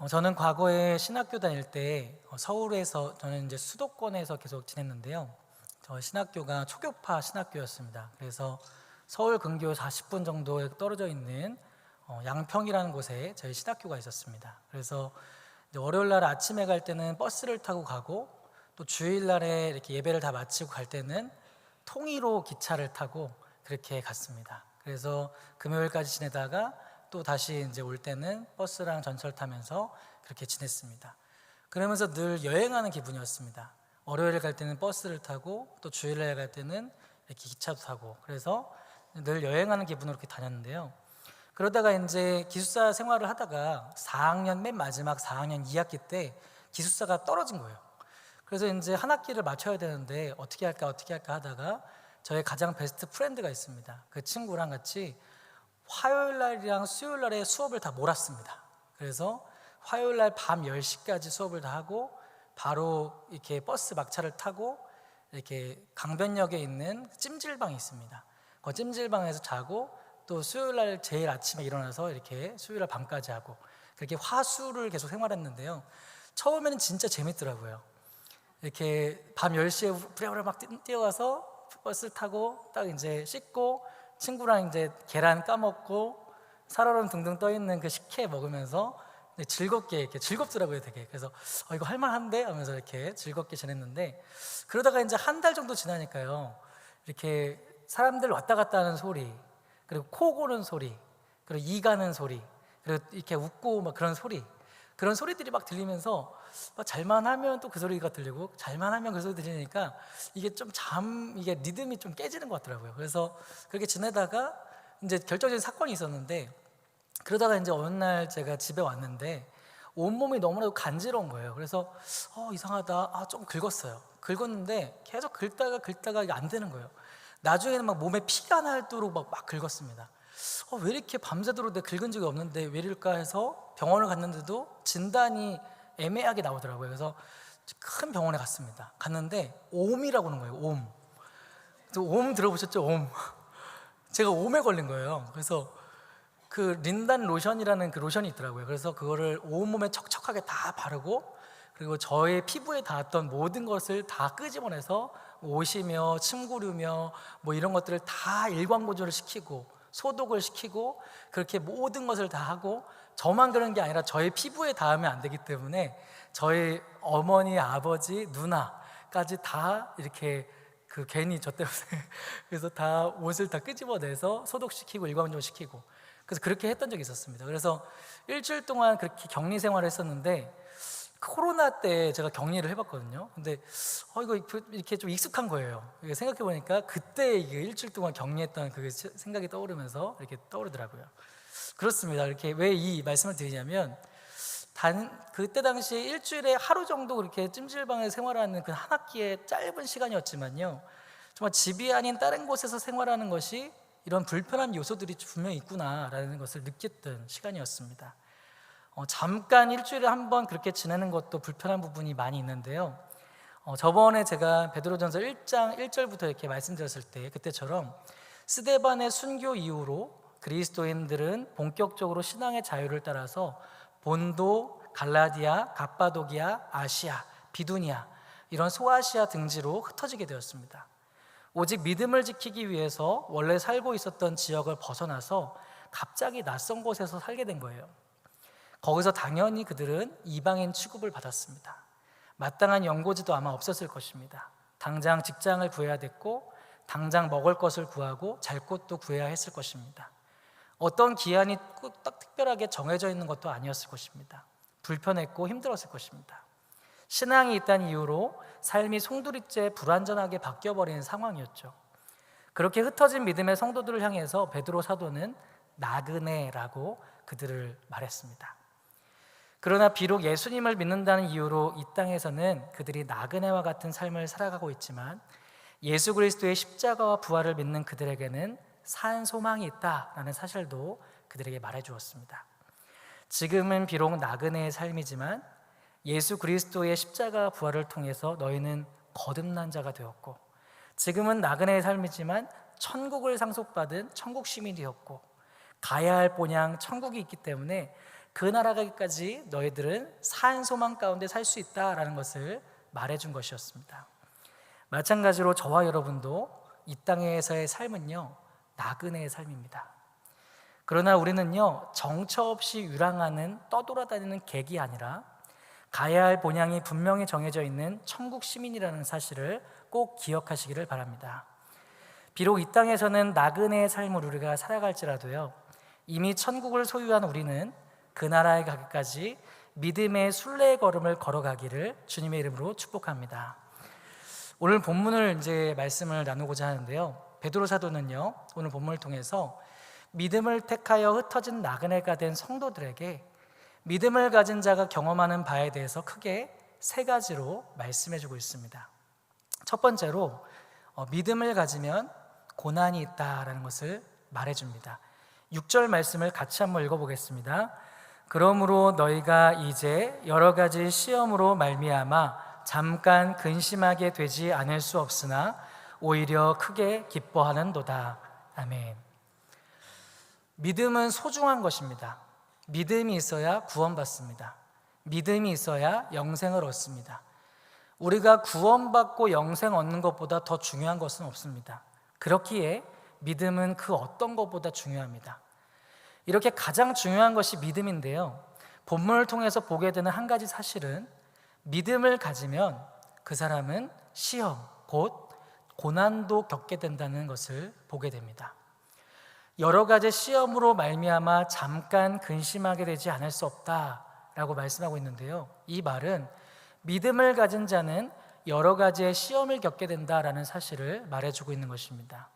저는 과거에 신학교 다닐 때 서울에서 저는 이제 수도권에서 계속 지냈는데요. 저 신학교가 초교파 신학교였습니다. 그래서 서울 근교 40분 정도에 떨어져 있는 양평이라는 곳에 저희 신학교가 있었습니다. 그래서 이제 월요일 날 아침에 갈 때는 버스를 타고 가고, 또 주일 날에 이렇게 예배를 다 마치고 갈 때는 통일호 기차를 타고 그렇게 갔습니다. 그래서 금요일까지 지내다가 또 다시 이제 올 때는 버스랑 전철 타면서 그렇게 지냈습니다. 그러면서 늘 여행하는 기분이었습니다. 월요일에 갈 때는 버스를 타고, 또 주일에 갈 때는 이렇게 기차도 타고, 그래서 늘 여행하는 기분으로 이렇게 다녔는데요. 그러다가 이제 기숙사 생활을 하다가 4학년 맨 마지막 4학년 2학기 때 기숙사가 떨어진 거예요. 그래서 이제 한 학기를 맞춰야 되는데 어떻게 할까 하다가 저의 가장 베스트 프렌드가 있습니다. 그 친구랑 같이 화요일 날이랑 수요일 날에 수업을 다 몰았습니다. 그래서 화요일 날 밤 10시까지 수업을 다 하고, 바로 이렇게 버스 막차를 타고 이렇게 강변역에 있는 찜질방이 있습니다. 그 찜질방에서 자고, 또 수요일 날 제일 아침에 일어나서 이렇게 수요일 날 밤까지 하고, 그렇게 화수를 계속 생활했는데요. 처음에는 진짜 재밌더라고요. 이렇게 밤 10시에 부랴부랴 막 뛰어가서 버스를 타고 딱 이제 씻고, 친구랑 이제 계란 까먹고 살얼음 둥둥 떠 있는 그 식혜 먹으면서 즐겁게, 이렇게 즐겁더라고요, 되게. 그래서 이거 할만한데 하면서 이렇게 즐겁게 지냈는데, 그러다가 이제 한 달 정도 지나니까요, 이렇게 사람들 왔다 갔다 하는 소리, 그리고 코 고는 소리, 그리고 이 가는 소리, 그리고 이렇게 웃고 막 그런 소리들이 막 들리면서, 잘만 하면 또 그 소리가 들리고, 잘만 하면 그 소리 들리니까 이게 리듬이 좀 깨지는 것 같더라고요. 그래서 그렇게 지내다가 이제 결정적인 사건이 있었는데, 그러다가 이제 어느 날 제가 집에 왔는데 온몸이 너무나도 간지러운 거예요. 그래서 이상하다, 좀 긁었는데 계속 긁다가 이게 안 되는 거예요. 나중에는 막 몸에 피가 나도록 막 긁었습니다. 왜 이렇게 밤새도록 내가 긁은 적이 없는데 왜 이럴까 해서 병원을 갔는데도 진단이 애매하게 나오더라고요. 그래서 큰 병원에 갔는데 옴이라고 하는 거예요. 옴 들어보셨죠? 옴. 제가 옴에 걸린 거예요. 그래서 그 린단 로션이라는 그 로션이 있더라고요. 그래서 그거를 온몸에 척척하게 다 바르고, 그리고 저의 피부에 닿았던 모든 것을 다 끄집어내서 옷이며 침구류며 뭐 이런 것들을 다 일광보조를 시키고 소독을 시키고, 그렇게 모든 것을 다 하고, 저만 그런 게 아니라 저의 피부에 닿으면 안 되기 때문에 저희 어머니, 아버지, 누나까지 다 이렇게 괜히 저 때문에 그래서 다 옷을 다 끄집어내서 소독시키고 일광보조시키고, 그래서 그렇게 했던 적이 있었습니다. 그래서 일주일 동안 그렇게 격리 생활을 했었는데, 코로나 때 제가 격리를 해봤거든요. 근데 이거 이렇게 좀 익숙한 거예요. 생각해 보니까 그때 일주일 동안 격리했던 그 생각이 떠오르면서 이렇게 떠오르더라고요. 그렇습니다. 이렇게 왜 이 말씀을 드리냐면, 그때 당시에 일주일에 하루 정도 그렇게 찜질방에서 생활하는 그 한 학기의 짧은 시간이었지만요, 정말 집이 아닌 다른 곳에서 생활하는 것이 이런 불편한 요소들이 분명히 있구나라는 것을 느꼈던 시간이었습니다. 잠깐 일주일에 한 번 그렇게 지내는 것도 불편한 부분이 많이 있는데요. 저번에 제가 베드로전서 1장 1절부터 이렇게 말씀드렸을 때, 그때처럼 스데반의 순교 이후로 그리스도인들은 본격적으로 신앙의 자유를 따라서 본도, 갈라디아, 갑바도기아, 아시아, 비두니아, 이런 소아시아 등지로 흩어지게 되었습니다. 오직 믿음을 지키기 위해서 원래 살고 있었던 지역을 벗어나서 갑자기 낯선 곳에서 살게 된 거예요. 거기서 당연히 그들은 이방인 취급을 받았습니다. 마땅한 연고지도 아마 없었을 것입니다. 당장 직장을 구해야 됐고, 당장 먹을 것을 구하고 잘 곳도 구해야 했을 것입니다. 어떤 기한이 딱 특별하게 정해져 있는 것도 아니었을 것입니다. 불편했고 힘들었을 것입니다. 신앙이 있다는 이유로 삶이 송두리째 불완전하게 바뀌어버리는 상황이었죠. 그렇게 흩어진 믿음의 성도들을 향해서 베드로 사도는 나그네라고 그들을 말했습니다. 그러나 비록 예수님을 믿는다는 이유로 이 땅에서는 그들이 나그네와 같은 삶을 살아가고 있지만, 예수 그리스도의 십자가와 부활을 믿는 그들에게는 산 소망이 있다라는 사실도 그들에게 말해주었습니다. 지금은 비록 나그네의 삶이지만 예수 그리스도의 십자가 부활을 통해서 너희는 거듭난 자가 되었고, 지금은 나그네의 삶이지만 천국을 상속받은 천국 시민이 되었고, 가야 할 본향 천국이 있기 때문에 그 나라가기까지 너희들은 산 소망 가운데 살 수 있다라는 것을 말해준 것이었습니다. 마찬가지로 저와 여러분도 이 땅에서의 삶은요, 나그네의 삶입니다. 그러나 우리는요, 정처 없이 유랑하는 떠돌아다니는 객이 아니라 가야 할 본향이 분명히 정해져 있는 천국 시민이라는 사실을 꼭 기억하시기를 바랍니다. 비록 이 땅에서는 나그네의 삶을 우리가 살아갈지라도요, 이미 천국을 소유한 우리는 그 나라에 가기까지 믿음의 순례의 걸음을 걸어가기를 주님의 이름으로 축복합니다. 오늘 본문을 이제 말씀을 나누고자 하는데요, 베드로 사도는요, 오늘 본문을 통해서 믿음을 택하여 흩어진 나그네가 된 성도들에게 믿음을 가진 자가 경험하는 바에 대해서 크게 세 가지로 말씀해주고 있습니다. 첫 번째로 믿음을 가지면 고난이 있다라는 것을 말해줍니다. 6절 말씀을 같이 한번 읽어보겠습니다. 그러므로 너희가 이제 여러 가지 시험으로 말미암아 잠깐 근심하게 되지 않을 수 없으나 오히려 크게 기뻐하는도다. 아멘. 믿음은 소중한 것입니다. 믿음이 있어야 구원받습니다. 믿음이 있어야 영생을 얻습니다. 우리가 구원받고 영생 얻는 것보다 더 중요한 것은 없습니다. 그렇기에 믿음은 그 어떤 것보다 중요합니다. 이렇게 가장 중요한 것이 믿음인데요, 본문을 통해서 보게 되는 한 가지 사실은 믿음을 가지면 그 사람은 시험, 곧 고난도 겪게 된다는 것을 보게 됩니다. 여러 가지 시험으로 말미암아 잠깐 근심하게 되지 않을 수 없다라고 말씀하고 있는데요, 이 말은 믿음을 가진 자는 여러 가지의 시험을 겪게 된다라는 사실을 말해주고 있는 것입니다.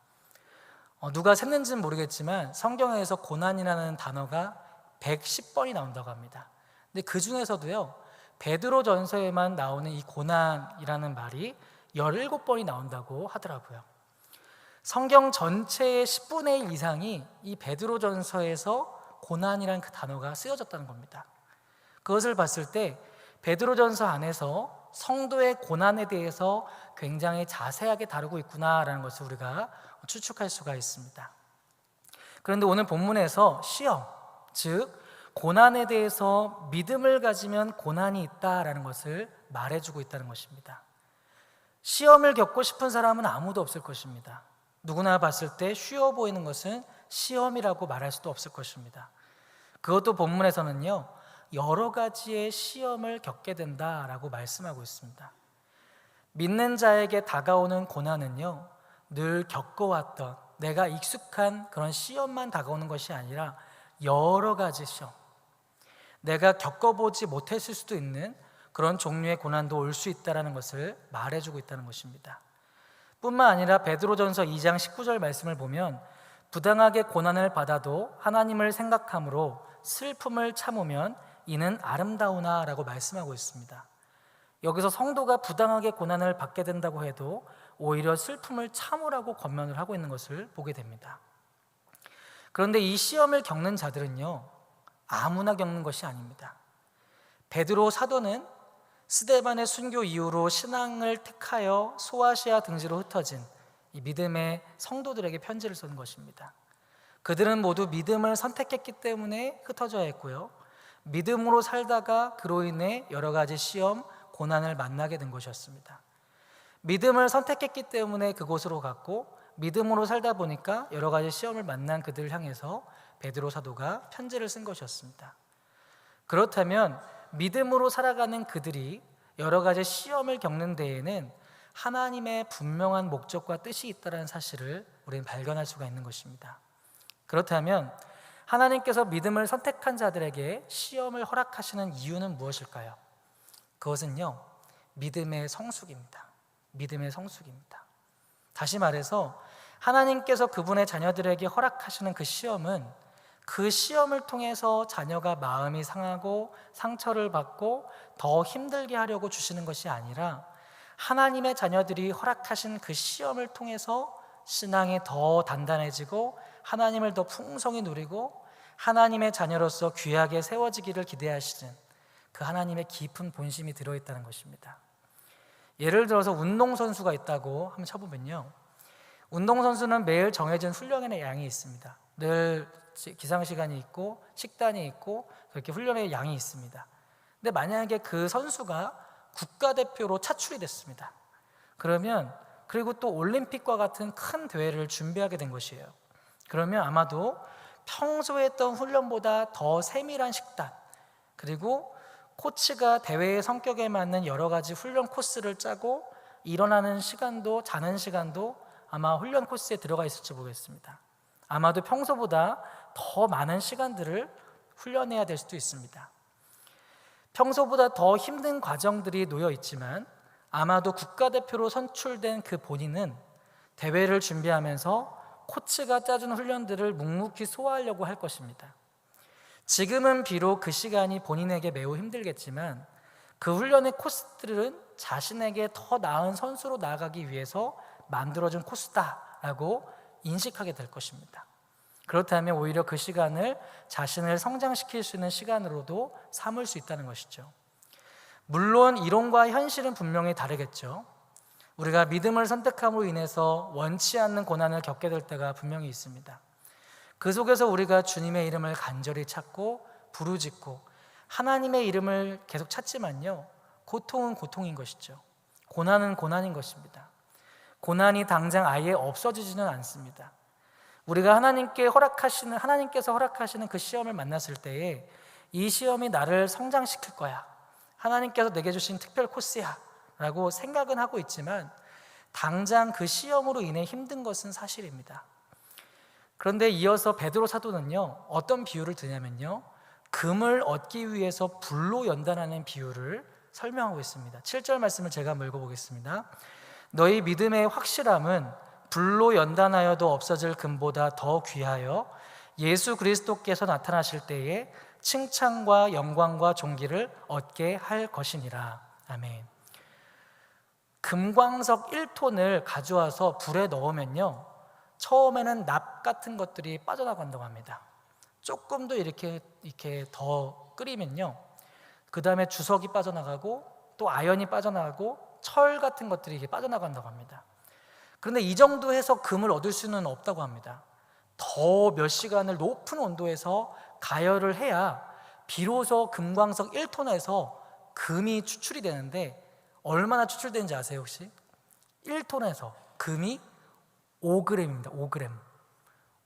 누가 셌는지는 모르겠지만 성경에서 고난이라는 단어가 110번이 나온다고 합니다. 근데 그 중에서도요, 베드로전서에만 나오는 이 고난이라는 말이 17번이 나온다고 하더라고요. 성경 전체의 10분의 1 이상이 이 베드로전서에서 고난이라는 그 단어가 쓰여졌다는 겁니다. 그것을 봤을 때 베드로전서 안에서 성도의 고난에 대해서 굉장히 자세하게 다루고 있구나라는 것을 우리가 추측할 수가 있습니다. 그런데 오늘 본문에서 시험, 즉 고난에 대해서 믿음을 가지면 고난이 있다라는 것을 말해주고 있다는 것입니다. 시험을 겪고 싶은 사람은 아무도 없을 것입니다. 누구나 봤을 때 쉬워 보이는 것은 시험이라고 말할 수도 없을 것입니다. 그것도 본문에서는요, 여러 가지의 시험을 겪게 된다라고 말씀하고 있습니다. 믿는 자에게 다가오는 고난은요, 늘 겪어왔던 내가 익숙한 그런 시험만 다가오는 것이 아니라 여러 가지 시험, 내가 겪어보지 못했을 수도 있는 그런 종류의 고난도 올 수 있다는 것을 말해주고 있다는 것입니다. 뿐만 아니라 베드로전서 2장 19절 말씀을 보면 부당하게 고난을 받아도 하나님을 생각함으로 슬픔을 참으면 이는 아름다우나 라고 말씀하고 있습니다. 여기서 성도가 부당하게 고난을 받게 된다고 해도 오히려 슬픔을 참으라고 권면을 하고 있는 것을 보게 됩니다. 그런데 이 시험을 겪는 자들은요, 아무나 겪는 것이 아닙니다. 베드로 사도는 스데반의 순교 이후로 신앙을 택하여 소아시아 등지로 흩어진 이 믿음의 성도들에게 편지를 쓰는 것입니다. 그들은 모두 믿음을 선택했기 때문에 흩어져야 했고요, 믿음으로 살다가 그로 인해 여러 가지 시험, 고난을 만나게 된 것이었습니다. 믿음을 선택했기 때문에 그곳으로 갔고, 믿음으로 살다 보니까 여러 가지 시험을 만난 그들을 향해서 베드로 사도가 편지를 쓴 것이었습니다. 그렇다면 믿음으로 살아가는 그들이 여러 가지 시험을 겪는 데에는 하나님의 분명한 목적과 뜻이 있다는 사실을 우리는 발견할 수가 있는 것입니다. 그렇다면 하나님께서 믿음을 선택한 자들에게 시험을 허락하시는 이유는 무엇일까요? 그것은요, 믿음의 성숙입니다. 믿음의 성숙입니다. 다시 말해서 하나님께서 그분의 자녀들에게 허락하시는 그 시험은 그 시험을 통해서 자녀가 마음이 상하고 상처를 받고 더 힘들게 하려고 주시는 것이 아니라 하나님의 자녀들이 허락하신 그 시험을 통해서 신앙이 더 단단해지고 하나님을 더 풍성히 누리고 하나님의 자녀로서 귀하게 세워지기를 기대하시는 그 하나님의 깊은 본심이 들어있다는 것입니다. 예를 들어서 운동선수가 있다고 한번 쳐보면요, 운동선수는 매일 정해진 훈련의 양이 있습니다. 늘 기상 시간이 있고 식단이 있고 그렇게 훈련의 양이 있습니다. 근데 만약에 그 선수가 국가대표로 차출이 됐습니다. 그러면 그리고 또 올림픽과 같은 큰 대회를 준비하게 된 것이에요. 그러면 아마도 평소에 했던 훈련보다 더 세밀한 식단, 그리고 코치가 대회의 성격에 맞는 여러 가지 훈련 코스를 짜고 일어나는 시간도 자는 시간도 아마 훈련 코스에 들어가 있을지 모르겠습니다. 아마도 평소보다 더 많은 시간들을 훈련해야 될 수도 있습니다. 평소보다 더 힘든 과정들이 놓여 있지만 아마도 국가대표로 선출된 그 본인은 대회를 준비하면서 코치가 짜준 훈련들을 묵묵히 소화하려고 할 것입니다. 지금은 비록 그 시간이 본인에게 매우 힘들겠지만 그 훈련의 코스들은 자신에게 더 나은 선수로 나아가기 위해서 만들어진 코스다라고 인식하게 될 것입니다. 그렇다면 오히려 그 시간을 자신을 성장시킬 수 있는 시간으로도 삼을 수 있다는 것이죠. 물론 이론과 현실은 분명히 다르겠죠. 우리가 믿음을 선택함으로 인해서 원치 않는 고난을 겪게 될 때가 분명히 있습니다. 그 속에서 우리가 주님의 이름을 간절히 찾고 부르짖고 하나님의 이름을 계속 찾지만요, 고통은 고통인 것이죠. 고난은 고난인 것입니다. 고난이 당장 아예 없어지지는 않습니다. 우리가 하나님께서 허락하시는 그 시험을 만났을 때에 이 시험이 나를 성장시킬 거야, 하나님께서 내게 주신 특별 코스야 라고 생각은 하고 있지만 당장 그 시험으로 인해 힘든 것은 사실입니다. 그런데 이어서 베드로 사도는요, 어떤 비유를 드냐면요, 금을 얻기 위해서 불로 연단하는 비유를 설명하고 있습니다. 7절 말씀을 제가 한번 읽어보겠습니다. 너희 믿음의 확실함은 불로 연단하여도 없어질 금보다 더 귀하여 예수 그리스도께서 나타나실 때에 칭찬과 영광과 존귀를 얻게 할 것이니라. 아멘. 금광석 1톤을 가져와서 불에 넣으면요, 처음에는 납 같은 것들이 빠져나간다고 합니다. 조금 더 이렇게 더 끓이면요, 그 다음에 주석이 빠져나가고 또 아연이 빠져나가고 철 같은 것들이 이렇게 빠져나간다고 합니다. 그런데 이 정도 해서 금을 얻을 수는 없다고 합니다. 더 몇 시간을 높은 온도에서 가열을 해야 비로소 금광석 1톤에서 금이 추출이 되는데, 얼마나 추출되는지 아세요 혹시? 1톤에서 금이 5g입니다. 5g.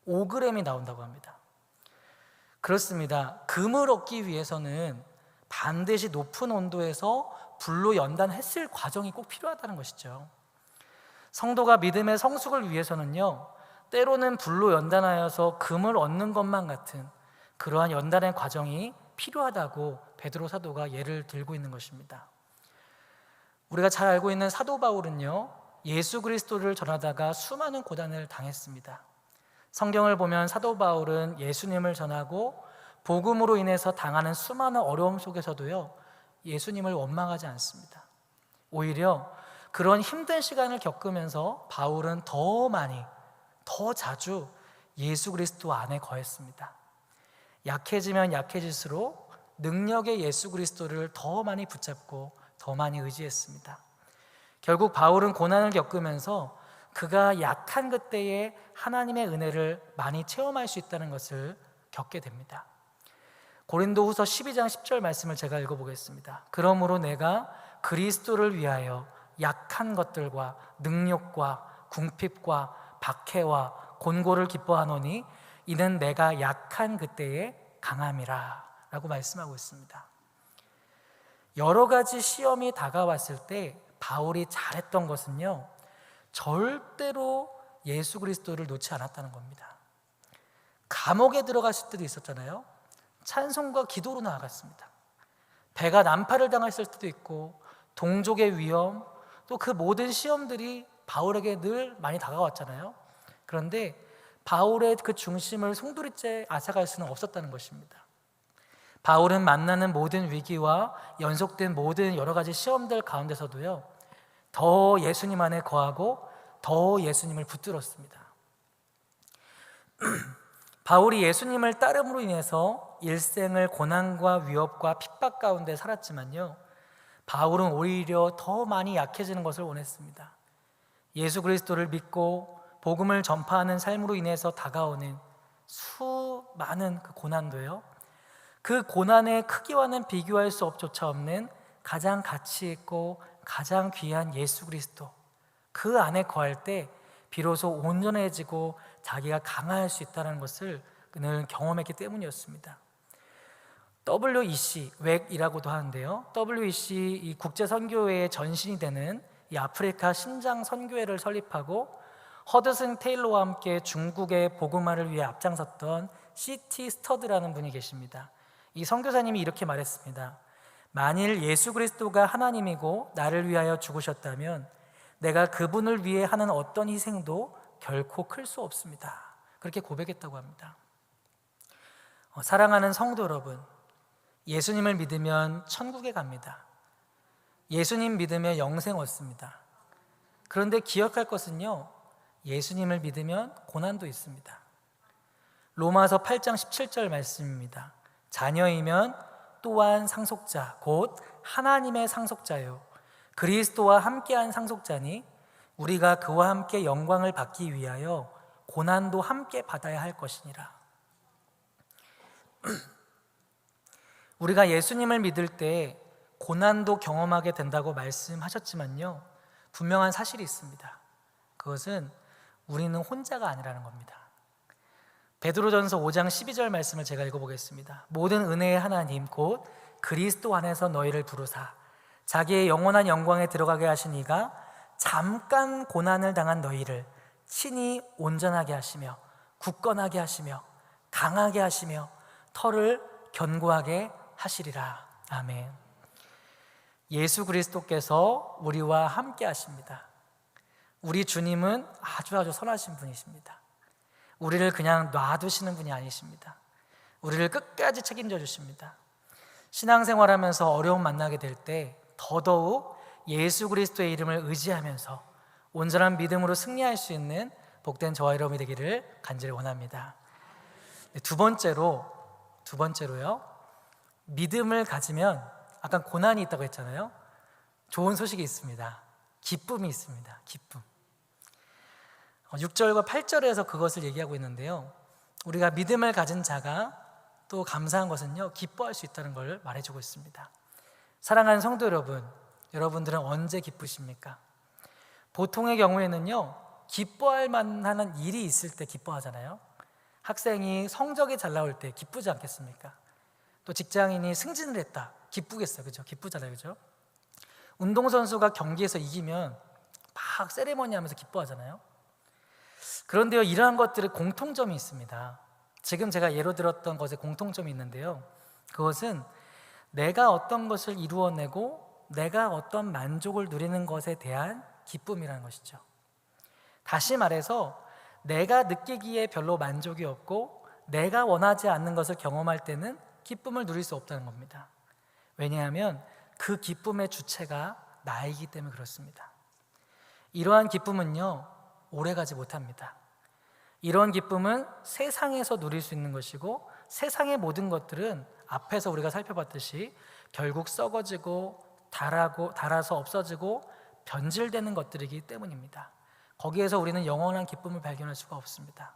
5g이 나온다고 합니다. 그렇습니다. 금을 얻기 위해서는 반드시 높은 온도에서 불로 연단했을 과정이 꼭 필요하다는 것이죠. 성도가 믿음의 성숙을 위해서는요, 때로는 불로 연단하여서 금을 얻는 것만 같은 그러한 연단의 과정이 필요하다고 베드로 사도가 예를 들고 있는 것입니다. 우리가 잘 알고 있는 사도 바울은요, 예수 그리스도를 전하다가 수많은 고난을 당했습니다. 성경을 보면 사도 바울은 예수님을 전하고 복음으로 인해서 당하는 수많은 어려움 속에서도요, 예수님을 원망하지 않습니다. 오히려 그런 힘든 시간을 겪으면서 바울은 더 많이, 더 자주 예수 그리스도 안에 거했습니다. 약해지면 약해질수록 능력의 예수 그리스도를 더 많이 붙잡고 더 많이 의지했습니다. 결국 바울은 고난을 겪으면서 그가 약한 그때에 하나님의 은혜를 많이 체험할 수 있다는 것을 겪게 됩니다. 고린도후서 12장 10절 말씀을 제가 읽어보겠습니다. 그러므로 내가 그리스도를 위하여 약한 것들과 능욕과 궁핍과 박해와 곤고를 기뻐하노니 이는 내가 약한 그때에 강함이라 라고 말씀하고 있습니다. 여러 가지 시험이 다가왔을 때 바울이 잘했던 것은요, 절대로 예수 그리스도를 놓지 않았다는 겁니다. 감옥에 들어갔을 때도 있었잖아요. 찬송과 기도로 나아갔습니다. 배가 난파를 당했을 때도 있고 동족의 위험, 또 그 모든 시험들이 바울에게 늘 많이 다가왔잖아요. 그런데 바울의 그 중심을 송두리째 앗아갈 수는 없었다는 것입니다. 바울은 만나는 모든 위기와 연속된 모든 여러 가지 시험들 가운데서도요, 더 예수님 안에 거하고 더 예수님을 붙들었습니다. 바울이 예수님을 따름으로 인해서 일생을 고난과 위협과 핍박 가운데 살았지만요, 바울은 오히려 더 많이 약해지는 것을 원했습니다. 예수 그리스도를 믿고 복음을 전파하는 삶으로 인해서 다가오는 수많은 그 고난도요, 그 고난의 크기와는 비교할 수 조차 없는 가장 가치 있고 가장 귀한 예수 그리스도, 그 안에 거할 때 비로소 온전해지고 자기가 강화할 수 있다는 것을 늘 경험했기 때문이었습니다. WEC, 웩이라고도 하는데요, WEC 이 국제 선교회의 전신이 되는 이 아프리카 신장 선교회를 설립하고 허드슨 테일러와 함께 중국의 복음화를 위해 앞장섰던 C.T. 스터드라는 분이 계십니다. 이 선교사님이 이렇게 말했습니다. 만일 예수 그리스도가 하나님이고 나를 위하여 죽으셨다면 내가 그분을 위해 하는 어떤 희생도 결코 클 수 없습니다. 그렇게 고백했다고 합니다. 사랑하는 성도 여러분, 예수님을 믿으면 천국에 갑니다. 예수님 믿으면 영생 얻습니다. 그런데 기억할 것은요, 예수님을 믿으면 고난도 있습니다. 로마서 8장 17절 말씀입니다. 자녀이면 또한 상속자, 곧 하나님의 상속자요 그리스도와 함께한 상속자니 우리가 그와 함께 영광을 받기 위하여 고난도 함께 받아야 할 것이니라. 우리가 예수님을 믿을 때 고난도 경험하게 된다고 말씀하셨지만요, 분명한 사실이 있습니다. 그것은 우리는 혼자가 아니라는 겁니다. 베드로전서 5장 12절 말씀을 제가 읽어보겠습니다. 모든 은혜의 하나님 곧 그리스도 안에서 너희를 부르사 자기의 영원한 영광에 들어가게 하신 이가 잠깐 고난을 당한 너희를 친히 온전하게 하시며 굳건하게 하시며 강하게 하시며 털을 견고하게 하시리라. 아멘. 예수 그리스도께서 우리와 함께 하십니다. 우리 주님은 아주 선하신 분이십니다. 우리를 그냥 놔두시는 분이 아니십니다. 우리를 끝까지 책임져 주십니다. 신앙생활하면서 어려움 만나게 될 때 더더욱 예수 그리스도의 이름을 의지하면서 온전한 믿음으로 승리할 수 있는 복된 저와 여러분이 되기를 간절히 원합니다. 두 번째로요, 믿음을 가지면 아까 고난이 있다고 했잖아요. 좋은 소식이 있습니다. 기쁨이 있습니다. 기쁨. 6절과 8절에서 그것을 얘기하고 있는데요, 우리가 믿음을 가진 자가 또 감사한 것은요, 기뻐할 수 있다는 걸 말해주고 있습니다. 사랑하는 성도 여러분, 여러분들은 언제 기쁘십니까? 보통의 경우에는요, 기뻐할 만한 일이 있을 때 기뻐하잖아요. 학생이 성적이 잘 나올 때 기쁘지 않겠습니까? 또 직장인이 승진을 했다, 기쁘겠어요. 그죠? 기쁘잖아요. 그죠? 운동선수가 경기에서 이기면 막 세레머니 하면서 기뻐하잖아요. 그런데요, 이러한 것들의 공통점이 있습니다. 지금 제가 예로 들었던 것에 공통점이 있는데요, 그것은 내가 어떤 것을 이루어내고 내가 어떤 만족을 누리는 것에 대한 기쁨이라는 것이죠. 다시 말해서 내가 느끼기에 별로 만족이 없고 내가 원하지 않는 것을 경험할 때는 기쁨을 누릴 수 없다는 겁니다. 왜냐하면 그 기쁨의 주체가 나이기 때문에 그렇습니다. 이러한 기쁨은요, 오래가지 못합니다. 이런 기쁨은 세상에서 누릴 수 있는 것이고 세상의 모든 것들은 앞에서 우리가 살펴봤듯이 결국 썩어지고 닳아서 없어지고 변질되는 것들이기 때문입니다. 거기에서 우리는 영원한 기쁨을 발견할 수가 없습니다.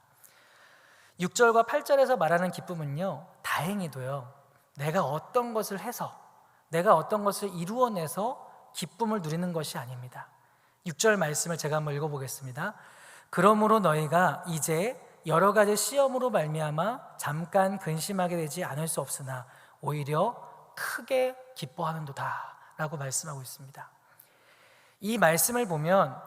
6절과 8절에서 말하는 기쁨은요, 다행히도요, 내가 어떤 것을 해서 내가 어떤 것을 이루어내서 기쁨을 누리는 것이 아닙니다. 6절 말씀을 제가 한번 읽어보겠습니다. 그러므로 너희가 이제 여러 가지 시험으로 말미암아 잠깐 근심하게 되지 않을 수 없으나 오히려 크게 기뻐하는도다 라고 말씀하고 있습니다. 이 말씀을 보면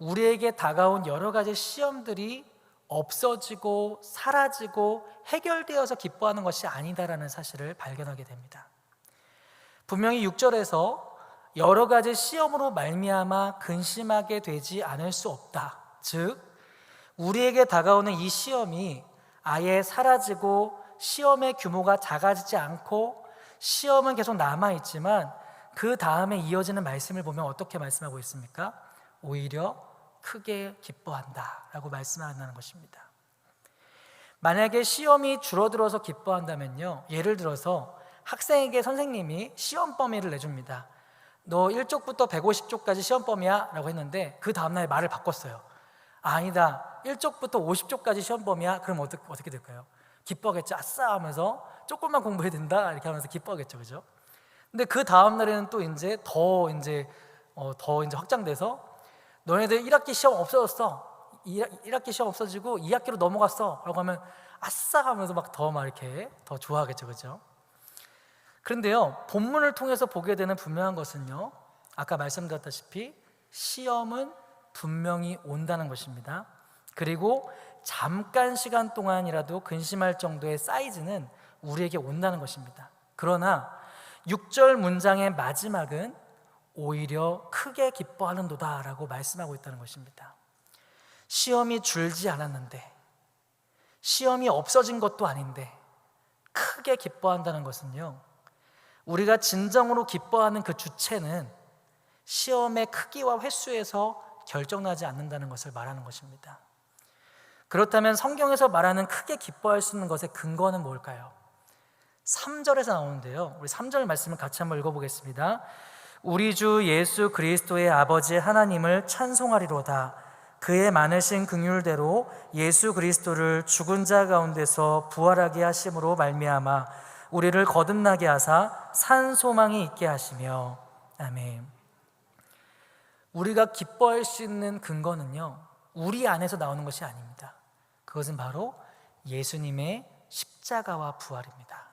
우리에게 다가온 여러 가지 시험들이 없어지고 사라지고 해결되어서 기뻐하는 것이 아니다라는 사실을 발견하게 됩니다. 분명히 6절에서 여러 가지 시험으로 말미암아 근심하게 되지 않을 수 없다, 즉 우리에게 다가오는 이 시험이 아예 사라지고 시험의 규모가 작아지지 않고 시험은 계속 남아있지만 그 다음에 이어지는 말씀을 보면 어떻게 말씀하고 있습니까? 오히려 크게 기뻐한다 라고 말씀한다는 것입니다. 만약에 시험이 줄어들어서 기뻐한다면요, 예를 들어서 학생에게 선생님이 시험 범위를 내줍니다. 너 1쪽부터 150쪽까지 시험 범위야 라고 했는데 그 다음날 말을 바꿨어요. 아니다, 1쪽부터 50쪽까지 시험 범위야. 그럼 어떻게 될까요? 기뻐하겠죠. 아싸 하면서 조금만 공부해야 된다 이렇게 하면서 기뻐하겠죠, 그죠? 근데 그 다음 날에는 또 이제 더 확장돼서 너네들 1학기 시험 없어졌어. 1학기 시험 없어지고 2학기로 넘어갔어. 라고 하면 아싸 하면서 막 이렇게 더 좋아하겠죠, 그죠? 그런데요, 본문을 통해서 보게 되는 분명한 것은요, 아까 말씀드렸다시피 시험은 분명히 온다는 것입니다. 그리고 잠깐 시간 동안이라도 근심할 정도의 사이즈는 우리에게 온다는 것입니다. 그러나 6절 문장의 마지막은 오히려 크게 기뻐하는도다 라고 말씀하고 있다는 것입니다. 시험이 줄지 않았는데, 시험이 없어진 것도 아닌데 크게 기뻐한다는 것은요, 우리가 진정으로 기뻐하는 그 주체는 시험의 크기와 횟수에서 결정나지 않는다는 것을 말하는 것입니다. 그렇다면 성경에서 말하는 크게 기뻐할 수 있는 것의 근거는 뭘까요? 3절에서 나오는데요, 우리 3절 말씀을 같이 한번 읽어보겠습니다. 우리 주 예수 그리스도의 아버지 하나님을 찬송하리로다. 그의 많으신 긍휼대로 예수 그리스도를 죽은 자 가운데서 부활하게 하심으로 말미암아 우리를 거듭나게 하사 산 소망이 있게 하시며. 아멘. 우리가 기뻐할 수 있는 근거는요, 우리 안에서 나오는 것이 아닙니다. 그것은 바로 예수님의 십자가와 부활입니다.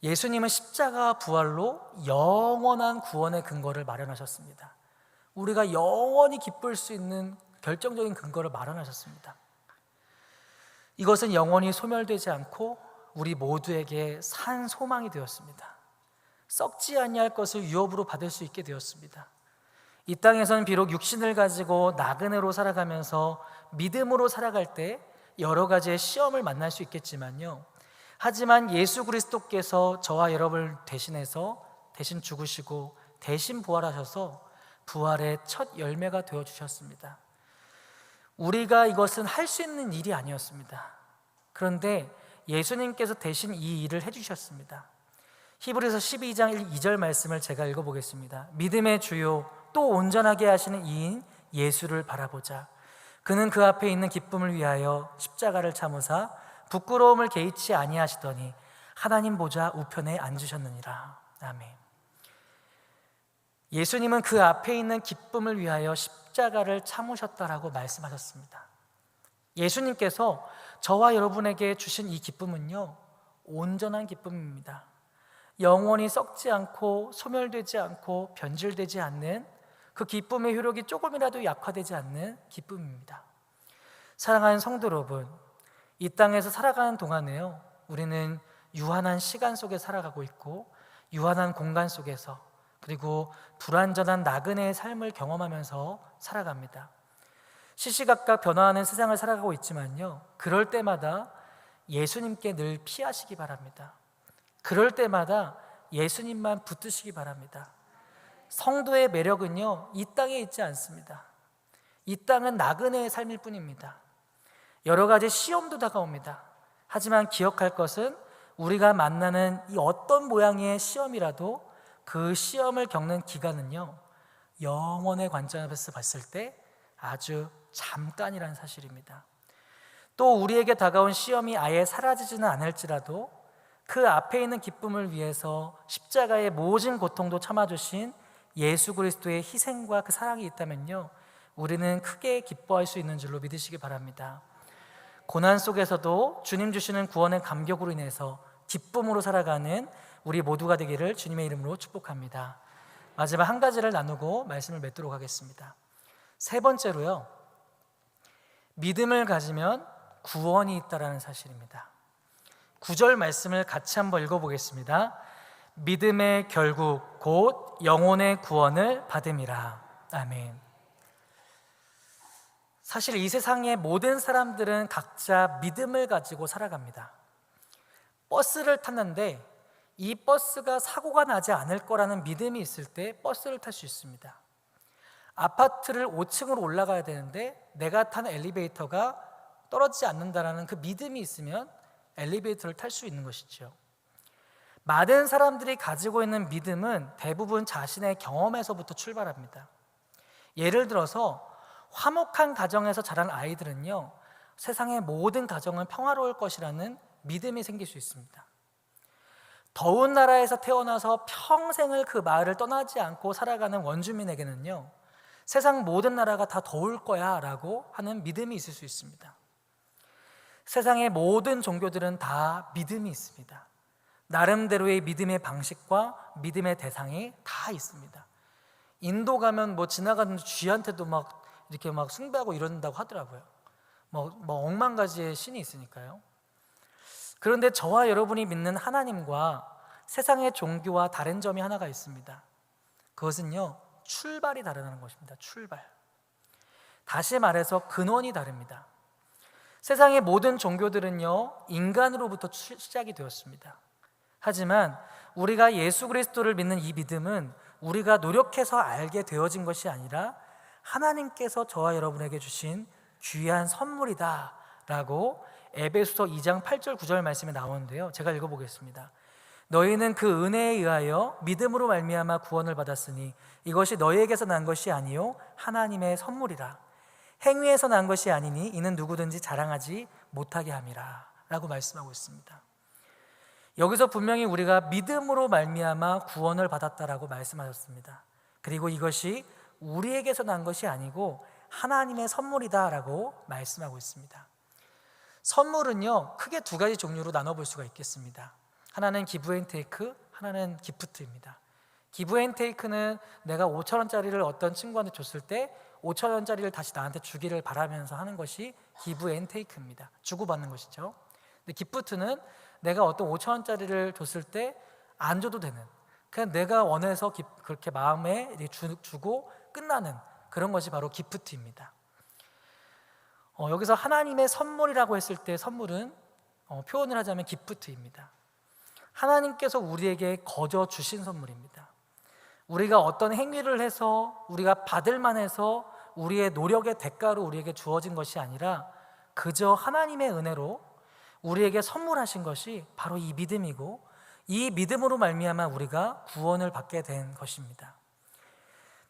예수님은 십자가와 부활로 영원한 구원의 근거를 마련하셨습니다. 우리가 영원히 기쁠 수 있는 결정적인 근거를 마련하셨습니다. 이것은 영원히 소멸되지 않고 우리 모두에게 산 소망이 되었습니다. 썩지 아니할 것을 유업으로 받을 수 있게 되었습니다. 이 땅에서는 비록 육신을 가지고 나그네로 살아가면서 믿음으로 살아갈 때 여러 가지의 시험을 만날 수 있겠지만요, 하지만 예수 그리스도께서 저와 여러분을 대신해서 대신 죽으시고 대신 부활하셔서 부활의 첫 열매가 되어주셨습니다. 우리가 이것은 할 수 있는 일이 아니었습니다. 그런데 예수님께서 대신 이 일을 해주셨습니다. 히브리서 12장 2절 말씀을 제가 읽어보겠습니다. 믿음의 주요 또 온전하게 하시는 이인 예수를 바라보자. 그는 그 앞에 있는 기쁨을 위하여 십자가를 참으사 부끄러움을 개의치 아니하시더니 하나님 보좌 우편에 앉으셨느니라. 아멘. 예수님은 그 앞에 있는 기쁨을 위하여 십자가를 참으셨다라고 말씀하셨습니다. 예수님께서 저와 여러분에게 주신 이 기쁨은요, 온전한 기쁨입니다. 영원히 썩지 않고 소멸되지 않고 변질되지 않는 그 기쁨의 효력이 조금이라도 약화되지 않는 기쁨입니다. 사랑하는 성도 여러분, 이 땅에서 살아가는 동안에요, 우리는 유한한 시간 속에 살아가고 있고 유한한 공간 속에서, 그리고 불완전한 나그네의 삶을 경험하면서 살아갑니다. 시시각각 변화하는 세상을 살아가고 있지만요, 그럴 때마다 예수님께 늘 피하시기 바랍니다. 그럴 때마다 예수님만 붙드시기 바랍니다. 성도의 매력은요, 이 땅에 있지 않습니다. 이 땅은 나그네의 삶일 뿐입니다. 여러 가지 시험도 다가옵니다. 하지만 기억할 것은 우리가 만나는 이 어떤 모양의 시험이라도 그 시험을 겪는 기간은요, 영원의 관점에서 봤을 때 아주 잠깐이라는 사실입니다. 또 우리에게 다가온 시험이 아예 사라지지는 않을지라도 그 앞에 있는 기쁨을 위해서 십자가의 모진 고통도 참아주신 예수 그리스도의 희생과 그 사랑이 있다면요, 우리는 크게 기뻐할 수 있는 줄로 믿으시기 바랍니다. 고난 속에서도 주님 주시는 구원의 감격으로 인해서 기쁨으로 살아가는 우리 모두가 되기를 주님의 이름으로 축복합니다. 마지막 한 가지를 나누고 말씀을 맺도록 하겠습니다. 세 번째로요, 믿음을 가지면 구원이 있다라는 사실입니다. 9절 말씀을 같이 한번 읽어보겠습니다. 믿음의 결국 곧 영혼의 구원을 받음이라. 아멘. 사실 이 세상의 모든 사람들은 각자 믿음을 가지고 살아갑니다. 버스를 탔는데 이 버스가 사고가 나지 않을 거라는 믿음이 있을 때 버스를 탈 수 있습니다. 아파트를 5층으로 올라가야 되는데 내가 탄 엘리베이터가 떨어지지 않는다라는 그 믿음이 있으면 엘리베이터를 탈 수 있는 것이죠. 많은 사람들이 가지고 있는 믿음은 대부분 자신의 경험에서부터 출발합니다. 예를 들어서 화목한 가정에서 자란 아이들은요, 세상의 모든 가정은 평화로울 것이라는 믿음이 생길 수 있습니다. 더운 나라에서 태어나서 평생을 그 마을을 떠나지 않고 살아가는 원주민에게는요, 세상 모든 나라가 다 더울 거야 라고 하는 믿음이 있을 수 있습니다. 세상의 모든 종교들은 다 믿음이 있습니다. 나름대로의 믿음의 방식과 믿음의 대상이 다 있습니다. 인도 가면 지나가는 쥐한테도 이렇게 숭배하고 이런다고 하더라고요. 억만 가지의 신이 있으니까요. 그런데 저와 여러분이 믿는 하나님과 세상의 종교와 다른 점이 하나가 있습니다. 그것은요, 출발이 다르다는 것입니다. 출발. 다시 말해서 근원이 다릅니다. 세상의 모든 종교들은요, 인간으로부터 시작이 되었습니다. 하지만 우리가 예수 그리스도를 믿는 이 믿음은 우리가 노력해서 알게 되어진 것이 아니라 하나님께서 저와 여러분에게 주신 귀한 선물이다 라고 에베소서 2장 8절 9절 말씀에 나오는데요, 제가 읽어보겠습니다. 너희는 그 은혜에 의하여 믿음으로 말미암아 구원을 받았으니 이것이 너희에게서 난 것이 아니요 하나님의 선물이라. 행위에서 난 것이 아니니 이는 누구든지 자랑하지 못하게 함이라 라고 말씀하고 있습니다. 여기서 분명히 우리가 믿음으로 말미암아 구원을 받았다라고 말씀하셨습니다. 그리고 이것이 우리에게서 난 것이 아니고 하나님의 선물이다라고 말씀하고 있습니다. 선물은요, 크게 두 가지 종류로 나눠볼 수가 있겠습니다. 하나는 기브 앤 테이크, 하나는 기프트입니다. 기브 앤 테이크는 내가 5,000원짜리를 어떤 친구한테 줬을 때 5,000원짜리를 다시 나한테 주기를 바라면서 하는 것이 기브 앤 테이크입니다. 주고받는 것이죠. 근데 기프트는 내가 어떤 5,000원짜리를 줬을 때 안 줘도 되는, 그냥 내가 원해서 그렇게 마음에 주고 끝나는 그런 것이 바로 기프트입니다. 여기서 하나님의 선물이라고 했을 때 선물은 표현을 하자면 기프트입니다. 하나님께서 우리에게 거저 주신 선물입니다. 우리가 어떤 행위를 해서 우리가 받을 만해서 우리의 노력의 대가로 우리에게 주어진 것이 아니라 그저 하나님의 은혜로 우리에게 선물하신 것이 바로 이 믿음이고, 이 믿음으로 말미암아 우리가 구원을 받게 된 것입니다.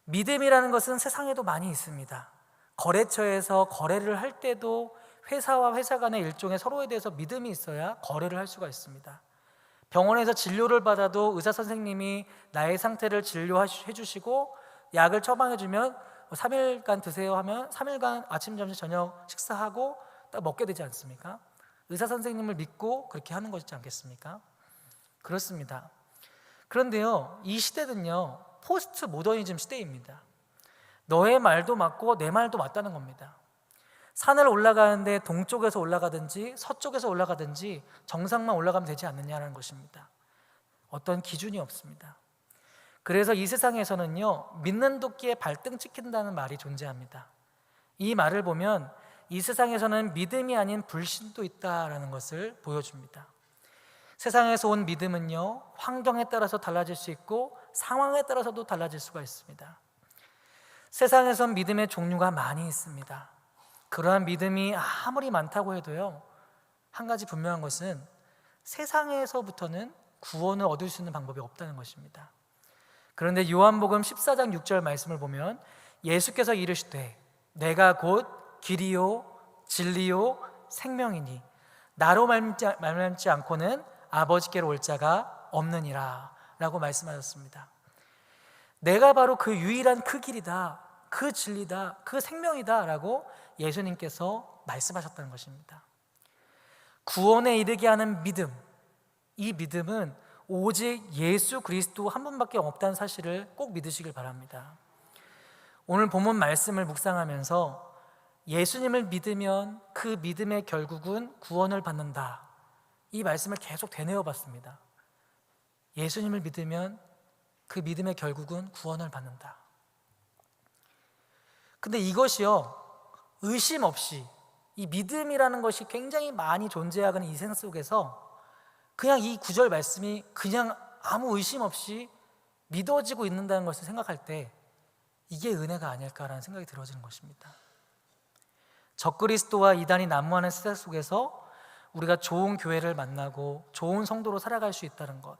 믿음이라는 것은 세상에도 많이 있습니다. 거래처에서 거래를 할 때도 회사와 회사 간의 일종의 서로에 대해서 믿음이 있어야 거래를 할 수가 있습니다. 병원에서 진료를 받아도 의사 선생님이 나의 상태를 진료해 주시고 약을 처방해 주면 3일간 드세요 하면 3일간 아침, 점심, 저녁 식사하고 딱 먹게 되지 않습니까? 의사 선생님을 믿고 그렇게 하는 것이지 않겠습니까? 그렇습니다. 그런데요, 이 시대는요, 포스트 모더니즘 시대입니다. 너의 말도 맞고 내 말도 맞다는 겁니다. 산을 올라가는데 동쪽에서 올라가든지 서쪽에서 올라가든지 정상만 올라가면 되지 않느냐는 것입니다. 어떤 기준이 없습니다. 그래서 이 세상에서는요, 믿는 도끼에 발등 찍힌다는 말이 존재합니다. 이 말을 보면 이 세상에서는 믿음이 아닌 불신도 있다라는 것을 보여줍니다. 세상에서 온 믿음은요, 환경에 따라서 달라질 수 있고 상황에 따라서도 달라질 수가 있습니다. 세상에선 믿음의 종류가 많이 있습니다. 그러한 믿음이 아무리 많다고 해도요, 한 가지 분명한 것은 세상에서부터는 구원을 얻을 수 있는 방법이 없다는 것입니다. 그런데 요한복음 14장 6절 말씀을 보면 예수께서 이르시되 내가 곧 길이요 진리요 생명이니 나로 말미암지 않고는 아버지께로 올 자가 없느니라 라고 말씀하셨습니다. 내가 바로 그 유일한 그 길이다, 그 진리다, 그 생명이다 라고 예수님께서 말씀하셨다는 것입니다. 구원에 이르게 하는 믿음, 이 믿음은 오직 예수 그리스도 한 분밖에 없다는 사실을 꼭 믿으시길 바랍니다. 오늘 본문 말씀을 묵상하면서 예수님을 믿으면 그 믿음의 결국은 구원을 받는다, 이 말씀을 계속 되뇌어 봤습니다. 예수님을 믿으면 그 믿음의 결국은 구원을 받는다. 근데 이것이요, 의심 없이 이 믿음이라는 것이 굉장히 많이 존재하는 이 세상 속에서 그냥 이 구절 말씀이 그냥 아무 의심 없이 믿어지고 있는다는 것을 생각할 때 이게 은혜가 아닐까라는 생각이 들어지는 것입니다. 적그리스도와 이단이 난무하는 세상 속에서 우리가 좋은 교회를 만나고 좋은 성도로 살아갈 수 있다는 것,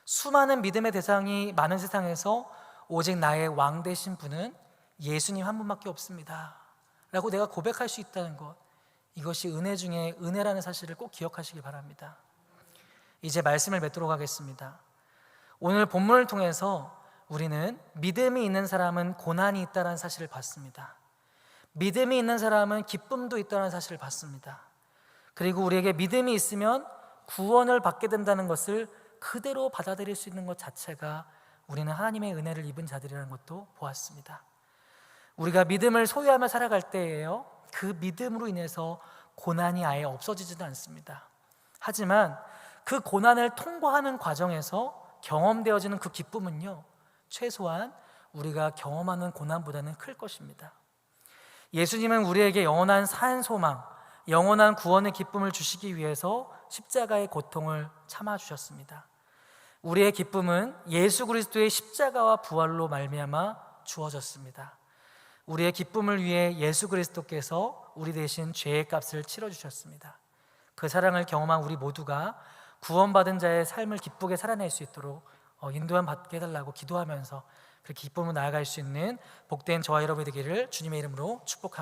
수많은 믿음의 대상이 많은 세상에서 오직 나의 왕 되신 분은 예수님 한 분밖에 없습니다 라고 내가 고백할 수 있다는 것, 이것이 은혜 중에 은혜라는 사실을 꼭 기억하시기 바랍니다. 이제 말씀을 맺도록 하겠습니다. 오늘 본문을 통해서 우리는 믿음이 있는 사람은 고난이 있다는 사실을 봤습니다. 믿음이 있는 사람은 기쁨도 있다는 사실을 봤습니다. 그리고 우리에게 믿음이 있으면 구원을 받게 된다는 것을 그대로 받아들일 수 있는 것 자체가 우리는 하나님의 은혜를 입은 자들이라는 것도 보았습니다. 우리가 믿음을 소유하며 살아갈 때에요, 그 믿음으로 인해서 고난이 아예 없어지지도 않습니다. 하지만 그 고난을 통과하는 과정에서 경험되어지는 그 기쁨은요, 최소한 우리가 경험하는 고난보다는 클 것입니다. 예수님은 우리에게 영원한 산 소망, 영원한 구원의 기쁨을 주시기 위해서 십자가의 고통을 참아주셨습니다. 우리의 기쁨은 예수 그리스도의 십자가와 부활로 말미암아 주어졌습니다. 우리의 기쁨을 위해 예수 그리스도께서 우리 대신 죄의 값을 치러주셨습니다. 그 사랑을 경험한 우리 모두가 구원받은 자의 삶을 기쁘게 살아낼 수 있도록 인도함 받게 해달라고 기도하면서 그 기쁨으로 나아갈 수 있는 복된 저와 여러분이 되기를 주님의 이름으로 축복합니다.